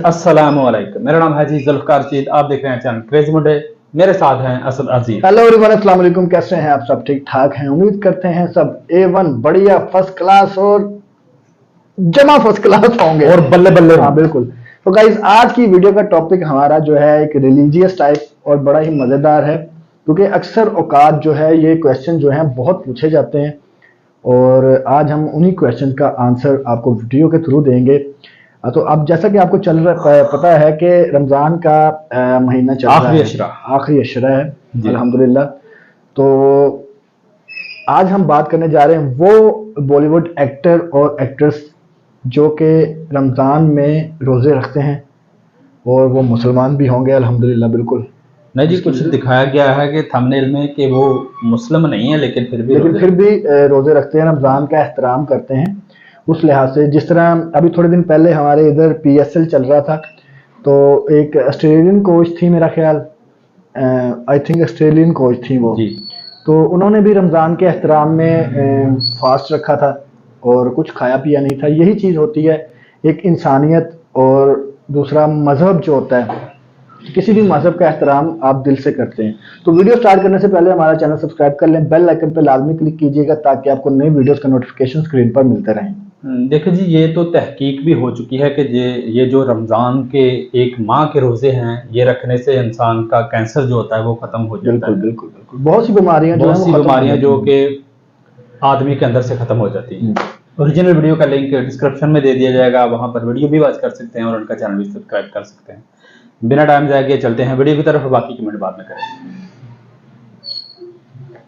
अस्सलाम वालेकुम। मेरा नाम है जी जुल्फकार चीद। आप देख रहे हैं चैनल क्रेजी मुंडे। मेरे साथ हैं असद अजीज। हेलो एवरीवन, अस्सलाम वालेकुम। कैसे हैं आप सब? ठीक ठाक हैं? उम्मीद करते हैं सब A1 बढ़िया फर्स्ट क्लास और जमा फर्स्ट क्लास होंगे और बल्ले बल्ले। हाँ बिल्कुल। तो गाइज आज की वीडियो का टॉपिक हमारा जो है एक रिलीजियस टाइप और बड़ा ही मज़ेदार है, क्योंकि अक्सर औकात जो है ये क्वेश्चन जो हैं बहुत पूछे जाते हैं और आज हम उन्हीं क्वेश्चन का आंसर आपको वीडियो के थ्रू देंगे। तो अब जैसा कि आपको पता है कि रमज़ान का महीना चल रहा है, आखिरी अशरा है अल्हम्दुलिल्लाह। तो आज हम बात करने जा रहे हैं वो बॉलीवुड एक्टर और एक्ट्रेस जो कि रमज़ान में रोज़े रखते हैं और वो मुसलमान भी होंगे अल्हम्दुलिल्लाह। बिल्कुल नहीं जी, कुछ दिखाया गया है कि थंबनेल में कि वो मुस्लिम नहीं है लेकिन फिर भी रोज़े रखते हैं, रमज़ान का एहतराम करते हैं उस लिहाज से। जिस तरह अभी थोड़े दिन पहले हमारे इधर PSL चल रहा था, तो एक ऑस्ट्रेलियन कोच थी, मेरा ख्याल आई थिंक ऑस्ट्रेलियन कोच थी वो, तो उन्होंने भी रमज़ान के एहतराम में फास्ट रखा था और कुछ खाया पिया नहीं था। यही चीज़ होती है एक इंसानियत, और दूसरा मज़हब जो होता है, किसी भी मज़हब का एहतराम आप दिल से करते हैं। तो वीडियो स्टार्ट करने से पहले हमारा चैनल सब्सक्राइब कर लें, बेल आइकन पर लाजमी क्लिक कीजिएगा ताकि आपको नई वीडियोस का नोटिफिकेशन स्क्रीन पर मिलते रहें। देखिए जी, ये तो तहकीक भी हो चुकी है कि ये जो रमज़ान के एक माह के रोज़े हैं, ये रखने से इंसान का कैंसर जो होता है वो ख़त्म हो जाता है। बिल्कुल बिल्कुल। बहुत सी बीमारियां जो कि आदमी के अंदर से ख़त्म हो जाती हैं। ओरिजिनल वीडियो का लिंक डिस्क्रिप्शन में दे दिया जाएगा, वहाँ पर वीडियो भी वॉच कर सकते हैं और उनका चैनल भी सब्सक्राइब कर सकते हैं। बिना टाइम जाए के चलते हैं वीडियो की तरफ, बाकी कमेंट बाद में करें।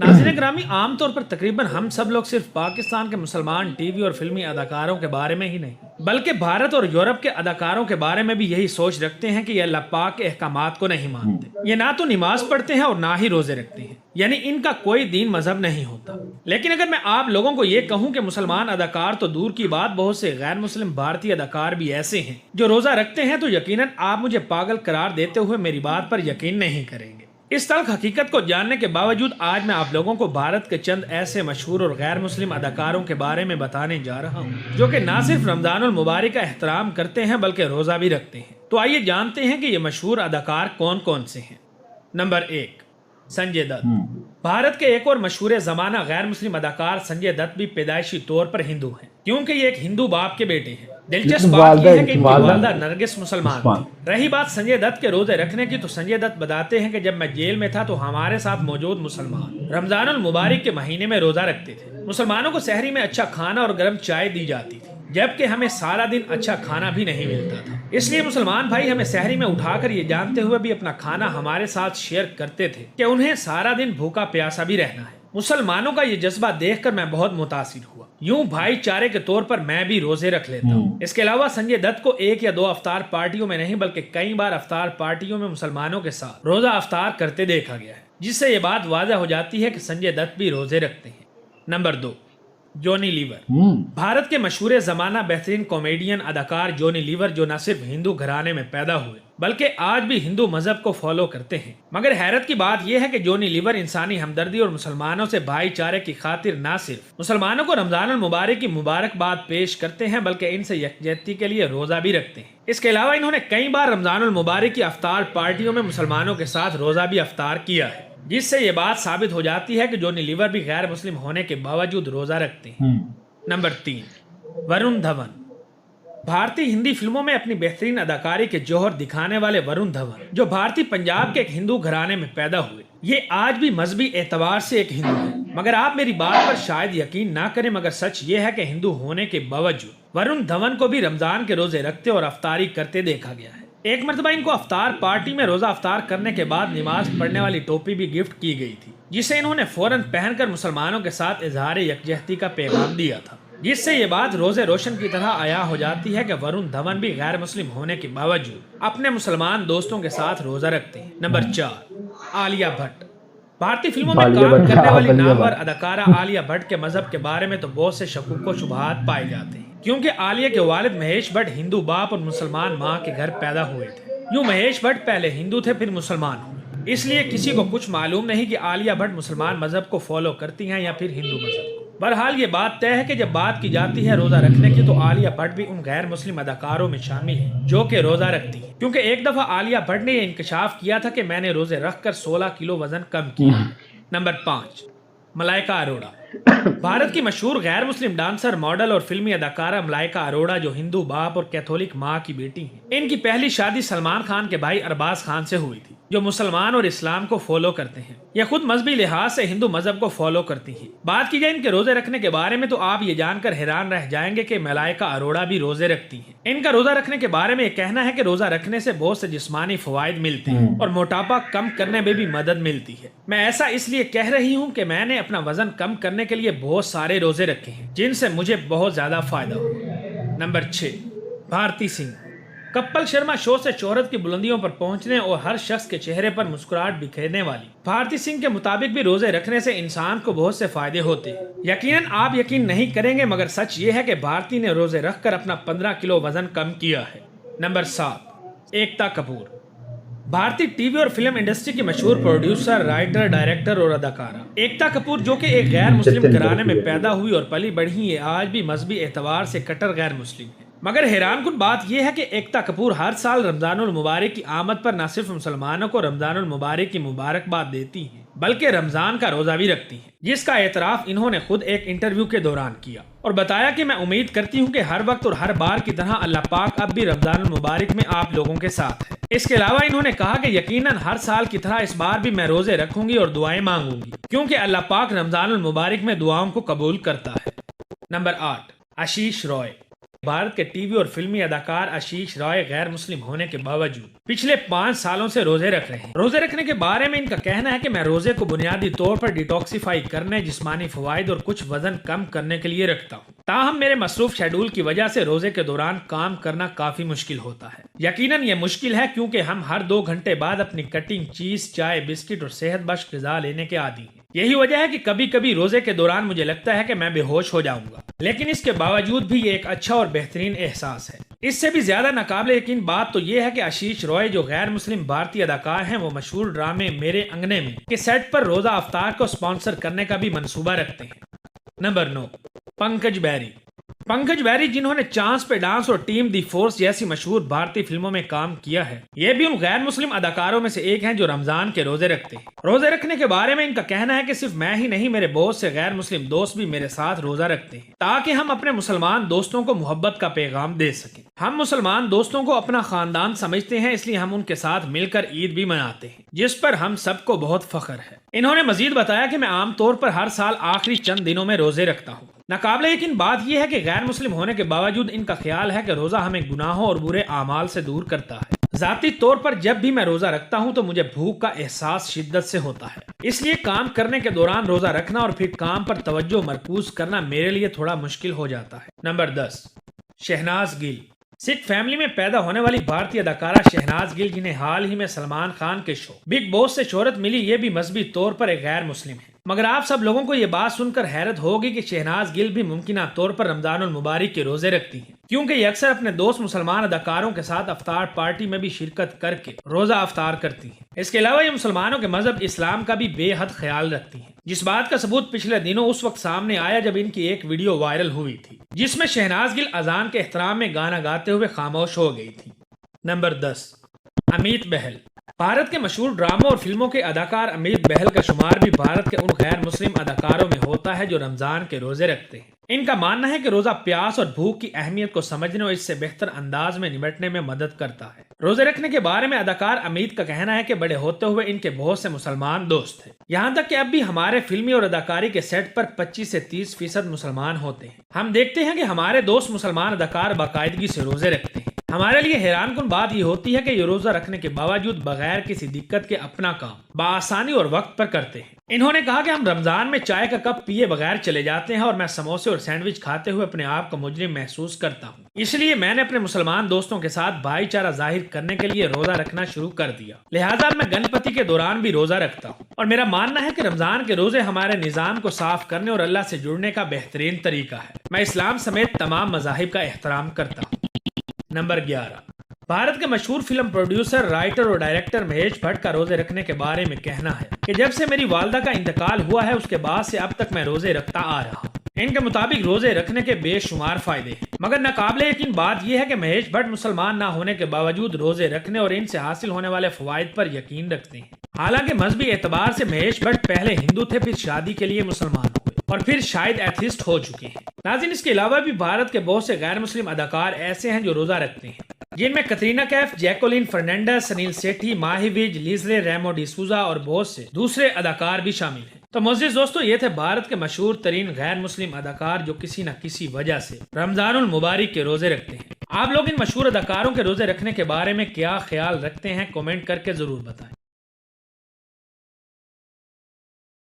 नाज़रीन ग्रामी, आमतौर पर तकरीबन हम सब लोग सिर्फ पाकिस्तान के मुसलमान टीवी और फिल्मी अदाकारों के बारे में ही नहीं बल्कि भारत और यूरोप के अदाकारों के बारे में भी यही सोच रखते हैं कि ये अल्लाह पाक के अहकामात को नहीं मानते। ये ना तो नमाज पढ़ते हैं और ना ही रोजे रखते हैं, यानी इनका कोई दीन मजहब नहीं होता। लेकिन अगर मैं आप लोगों को ये कहूँ कि मुसलमान अदाकार तो दूर की बात, बहुत से गैर मुस्लिम भारतीय अदाकार भी ऐसे हैं जो रोजा रखते हैं, तो यकीनन आप मुझे पागल करार देते हुए मेरी बात पर यकीन नहीं करेंगे। इस तल्ख हकीकत को जानने के बावजूद आज मैं आप लोगों को भारत के चंद ऐसे मशहूर और गैर मुस्लिम अदाकारों के बारे में बताने जा रहा हूँ जो कि ना सिर्फ रमजानुल मुबारक का एहतराम करते हैं बल्कि रोजा भी रखते हैं। तो आइए जानते हैं कि ये मशहूर अदाकार कौन कौन से हैं। नंबर 1, संजय दत्त। भारत के एक और मशहूर जमाना गैर मुस्लिम अदाकार संजय दत्त भी पैदाइशी तौर पर हिंदू हैं, क्योंकि ये एक हिंदू बाप के बेटे हैं। दिलचस्प बात यह है कि इनकी वालिदा नरगिस मुसलमान थी। रही बात संजय दत्त के रोजे रखने की, तो संजय दत्त बताते हैं कि जब मैं जेल में था तो हमारे साथ मौजूद मुसलमान रमजानुल मुबारक के महीने में रोजा रखते थे। मुसलमानों को सहरी में अच्छा खाना और गर्म चाय दी जाती थी, जबकि हमें सारा दिन अच्छा खाना भी नहीं मिलता था। इसलिए मुसलमान भाई हमें सहरी में उठाकर ये जानते हुए भी अपना खाना हमारे साथ शेयर करते थे कि उन्हें सारा दिन भूखा प्यासा भी रहना है। मुसलमानों का ये जज्बा देखकर मैं बहुत मुतासिर हुआ। यूं भाईचारे के तौर पर मैं भी रोजे रख लेता हूँ। इसके अलावा संजय दत्त को 1 या 2 अफ्तार पार्टियों में नहीं बल्कि कई बार अफ्तार पार्टियों में मुसलमानों के साथ रोजा अफ्तार करते देखा गया है, जिससे ये बात वाज़ह हो जाती है कि संजय दत्त भी रोजे रखते हैं। Number 2, Johnny liver. भारत के मशहूर जमाना बेहतरीन कॉमेडियन अदाकार जॉनी लीवर, जो न सिर्फ हिंदू घराने में पैदा हुए बल्कि आज भी हिंदू मजहब को फॉलो करते हैं। मगर हैरत की बात यह है कि जॉनी लीवर इंसानी हमदर्दी और मुसलमानों से भाईचारे की खातिर न सिर्फ मुसलमानों को रमजानुल मुबारक की मुबारकबाद पेश करते हैं बल्कि इनसे यकजहती के लिए रोजा भी रखते हैं। इसके अलावा इन्होंने कई बार रमजानुल मुबारक की अफ्तार पार्टियों में मुसलमानों के साथ रोजा भी अफ्तार किया है, जिससे ये बात साबित हो जाती है कि जॉनी लीवर भी गैर मुस्लिम होने के बावजूद रोजा रखते हैं। नंबर 3, वरुण धवन। भारतीय हिंदी फिल्मों में अपनी बेहतरीन अदाकारी के जौहर दिखाने वाले वरुण धवन, जो भारतीय पंजाब के एक हिंदू घराने में पैदा हुए, ये आज भी मजहबी एतबार से एक हिंदू है। मगर आप मेरी बात पर शायद यकीन ना करें, मगर सच ये है कि हिंदू होने के बावजूद वरुण धवन को भी रमजान के रोजे रखते और अफ्तारी करते देखा गया है। एक मरतबा इनको अफ्तार पार्टी में रोजा अफ्तार करने के बाद नमाज पढ़ने वाली टोपी भी गिफ्ट की गई थी, जिसे इन्होंने फौरन पहनकर मुसलमानों के साथ इजहार यकजहती का पैगाम दिया था, जिससे ये बात रोजे रोशन की तरह आया हो जाती है कि वरुण धवन भी गैर मुस्लिम होने के बावजूद अपने मुसलमान दोस्तों के साथ रोजा रखते हैं। नंबर 4, आलिया भट्ट। भारतीय फिल्मों में काम करने वाली नामवर अदाकारा आलिया भट्ट के मजहब के बारे में तो बहुत से शकूक व शुबहात पाए जाते हैं, क्योंकि आलिया के वालिद महेश भट्ट हिंदू बाप और मुसलमान माँ के घर पैदा हुए थे। यूं महेश भट्ट पहले हिंदू थे फिर मुसलमान हुए, इसलिए किसी को कुछ मालूम नहीं कि आलिया भट्ट मुसलमान मजहब को फॉलो करती हैं या फिर हिंदू मजहब को। बहरहाल ये बात तय है कि जब बात की जाती है रोजा रखने की तो आलिया भट्ट भी उन गैर मुस्लिम अदाकारों में शामिल है जो कि रोजा रखती है, क्योंकि एक दफा आलिया भट्ट ने यह इंकशाफ किया था कि मैंने रोजे रखकर 16 किलो वजन कम किया। नंबर 5, मलाइका अरोड़ा। भारत की मशहूर गैर मुस्लिम डांसर, मॉडल और फिल्मी अदाकारा मलाइका अरोड़ा, जो हिंदू बाप और कैथोलिक माँ की बेटी हैं। इनकी पहली शादी सलमान खान के भाई अरबाज खान से हुई थी, जो मुसलमान और इस्लाम को फॉलो करते हैं। यह खुद मजहबी लिहाज से हिंदू मजहब को फॉलो करती हैं। बात की जाए इनके रोजे रखने के बारे में तो आप ये जानकर हैरान रह जाएंगे कि मलाइका अरोड़ा भी रोजे रखती हैं। इनका रोजा रखने के बारे में कहना है कि रोजा रखने से बहुत से जिस्मानी फवाइद मिलते हैं और मोटापा कम करने में भी मदद मिलती है। मैं ऐसा इसलिए कह रही हूँ कि मैंने अपना वजन कम करने के लिए बहुत सारे रोजे रखे हैं जिनसे मुझे बहुत ज्यादा फायदा हुआ। नंबर 6, भारती सिंह। कपिल शर्मा शो से शोहरत की बुलंदियों पर पहुंचने और हर शख्स के चेहरे पर मुस्कुराहट बिखेरने वाली भारती सिंह के मुताबिक भी रोजे रखने से इंसान को बहुत से फायदे होते हैं। यकीनन आप यकीन नहीं करेंगे मगर सच ये है कि भारती ने रोजे रखकर अपना 15 किलो वजन कम किया है। नंबर 7, एकता कपूर। भारतीय टीवी और फिल्म इंडस्ट्री की मशहूर प्रोड्यूसर, राइटर, डायरेक्टर और अदाकारा एकता कपूर, जो कि एक गैर मुस्लिम घराने में पैदा हुई और पली बढ़ी है, आज भी मजहबी एतबार से कट्टर गैर मुस्लिम है। मगर हैरानकुन बात यह है कि एकता कपूर हर साल रमजानुल मुबारक की आमद पर न सिर्फ मुसलमानों को रमजानुल मुबारक की मुबारकबाद देती हैं बल्कि रमजान का रोजा भी रखती हैं, जिसका एतराफ इन्होंने खुद एक इंटरव्यू के दौरान किया और बताया कि मैं उम्मीद करती हूं कि हर वक्त और हर बार की तरह अल्लाह पाक अब भी रमजानुल मुबारक में आप लोगों के साथ है। इसके अलावा इन्होंने कहा कि यकीनन हर साल की तरह इस बार भी मैं रोजे रखूंगी और दुआएं मांगूंगी, क्योंकि अल्लाह पाक रमजानुल मुबारक में दुआओं को कबूल करता है। नंबर 8, आशीष रॉय। भारत के टीवी और फिल्मी अदाकार आशीष रॉय गैर मुस्लिम होने के बावजूद पिछले 5 सालों से रोजे रख रहे हैं। रोजे रखने के बारे में इनका कहना है कि मैं रोजे को बुनियादी तौर पर डिटॉक्सिफाई करने, जिस्मानी फवाइद और कुछ वजन कम करने के लिए रखता हूँ। ताहम मेरे मसरूफ शेड्यूल की वजह से रोजे के दौरान काम करना काफी मुश्किल होता है। यकीनन ये मुश्किल है क्योंकि हम हर 2 घंटे बाद अपनी कटिंग, चीज, चाय, बिस्किट और सेहत बख्श ग़िज़ा लेने के आदी हैं। यही वजह है कि कभी कभी रोजे के दौरान मुझे लगता है कि मैं बेहोश हो जाऊंगा, लेकिन इसके बावजूद भी ये एक अच्छा और बेहतरीन एहसास है। इससे भी ज्यादा नाकाबिले यकीन बात तो ये है कि आशीष रॉय, जो गैर मुस्लिम भारतीय अदाकार हैं, वो मशहूर ड्रामे मेरे अंगने में के सेट पर रोजा अफ्तार को स्पॉन्सर करने का भी मंसूबा रखते हैं। नंबर 9, पंकज बैरी। पंकज बैरी, जिन्होंने चांस पे डांस और टीम दी फोर्स जैसी मशहूर भारतीय फिल्मों में काम किया है, ये भी उन गैर मुस्लिम अदाकारों में से एक हैं जो रमजान के रोजे रखते हैं। रोजे रखने के बारे में इनका कहना है कि सिर्फ मैं ही नहीं, मेरे बहुत से गैर मुस्लिम दोस्त भी मेरे साथ रोजा रखते हैं ताकि हम अपने मुसलमान दोस्तों को मोहब्बत का पैगाम दे सकें। हम मुसलमान दोस्तों को अपना खानदान समझते हैं, इसलिए हम उनके साथ मिलकर ईद भी मनाते हैं, जिस पर हम सबको बहुत फख्र है। इन्होंने मजीद बताया कि मैं आमतौर पर हर साल आखिरी चंद दिनों में रोजे रखता हूँ। नाकाबिले यकीन बात यह है कि गैर मुस्लिम होने के बावजूद इनका ख्याल है कि रोजा हमें गुनाहों और बुरे आमाल से दूर करता है। जाती तौर पर जब भी मैं रोजा रखता हूं तो मुझे भूख का एहसास शिद्दत से होता है, इसलिए काम करने के दौरान रोजा रखना और फिर काम पर तवज्जो मरकूज करना मेरे लिए थोड़ा मुश्किल हो जाता है। नंबर 10, शहनाज गिल। सिख फैमिली में पैदा होने वाली भारतीय अदाकारा शहनाज गिल, जिन्हें हाल ही में सलमान खान के शो बिग बॉस से शोहरत मिली, ये भी मजहबी तौर पर एक गैर मुस्लिम है। मगर आप सब लोगों को ये बात सुनकर हैरत होगी कि शहनाज गिल भी मुमकिना तौर पर रमजानुल मुबारक के रोजे रखती हैं, क्योंकि ये अक्सर अपने दोस्त मुसलमान अदाकारों के साथ अफ्तार पार्टी में भी शिरकत करके रोजा अफ्तार करती हैं। इसके अलावा ये मुसलमानों के मजहब इस्लाम का भी बेहद ख्याल रखती हैं, जिस बात का सबूत पिछले दिनों उस वक्त सामने आया जब इनकी एक वीडियो वायरल हुई थी, जिसमें शहनाज गिल अजान के एहतराम में गाना गाते हुए खामोश हो गई थी। नंबर 10, अमित बहल। भारत के मशहूर ड्रामों और फिल्मों के अदाकार अमित बहल का शुमार भी भारत के उन गैर मुस्लिम अदाकारों में होता है जो रमजान के रोजे रखते हैं। इनका मानना है कि रोजा प्यास और भूख की अहमियत को समझने और इससे बेहतर अंदाज में निपटने में मदद करता है। रोजे रखने के बारे में अदाकार अमित का कहना है कि बड़े होते हुए इनके बहुत से मुसलमान दोस्त हैं, यहाँ तक कि अब भी हमारे फिल्मी और अदाकारी के सेट पर 25 से 30% मुसलमान होते हैं। हम देखते हैं कि हमारे दोस्त मुसलमान अदाकार बाकायदगी से रोजे रखते हैं। हमारे लिए हैरानकुन बात यह होती है कि ये रोजा रखने के बावजूद बगैर किसी दिक्कत के अपना काम बआसानी और वक्त पर करते हैं। इन्होंने कहा कि हम रमजान में चाय का कप पिए बगैर चले जाते हैं और मैं समोसे और सैंडविच खाते हुए अपने आप को मुजरिम महसूस करता हूँ, इसलिए मैंने अपने मुसलमान दोस्तों के साथ भाईचारा जाहिर करने के लिए रोजा रखना शुरू कर दिया। लिहाजा मैं गणपति के दौरान भी रोजा रखता हूँ और मेरा मानना है कि रमजान के रोजे हमारे निजाम को साफ करने और अल्लाह से जुड़ने का बेहतरीन तरीका है। मैं इस्लाम समेत तमाम मज़ाहिब का एहतराम करता हूँ। नंबर 11, भारत के मशहूर फिल्म प्रोड्यूसर, राइटर और डायरेक्टर महेश भट्ट का रोजे रखने के बारे में कहना है कि जब से मेरी वालदा का इंतकाल हुआ है उसके बाद से अब तक मैं रोजे रखता आ रहा हूँ। ان के मुताबिक रोजे रखने के बेशुमार फायदे हैं, मगर नाकाबिले यकीन बात यह है कि महेश भट्ट मुसलमान ना होने के बावजूद रोजे रखने और इनसे हासिल होने वाले फवाइद पर यकीन रखते हैं। हालांकि मजहबी एतबार से महेश भट्ट पहले हिंदू थे, फिर शादी के लिए मुसलमान हुए और फिर शायद एथिस्ट हो चुके हैं। नाज़रीन, इसके अलावा भी भारत के बहुत से गैर मुस्लिम अदाकार ऐसे हैं जो रोजा रखते हैं, जिनमें कतरीना कैफ, जैकोलिन फर्नांडिस, सनील सेठी, माही विज, लिजले, रेमो डिसूजा और बहुत से दूसरे अदाकार भी शामिल हैं। तो मोअज़्ज़िज़ दोस्तों, ये थे भारत के मशहूर तरीन गैर मुस्लिम अदाकार जो किसी न किसी वजह से रमजानुल मुबारक के रोजे रखते हैं। आप लोग इन मशहूर अदाकारों के रोजे रखने के बारे में क्या ख्याल रखते हैं, कमेंट करके जरूर बताएं।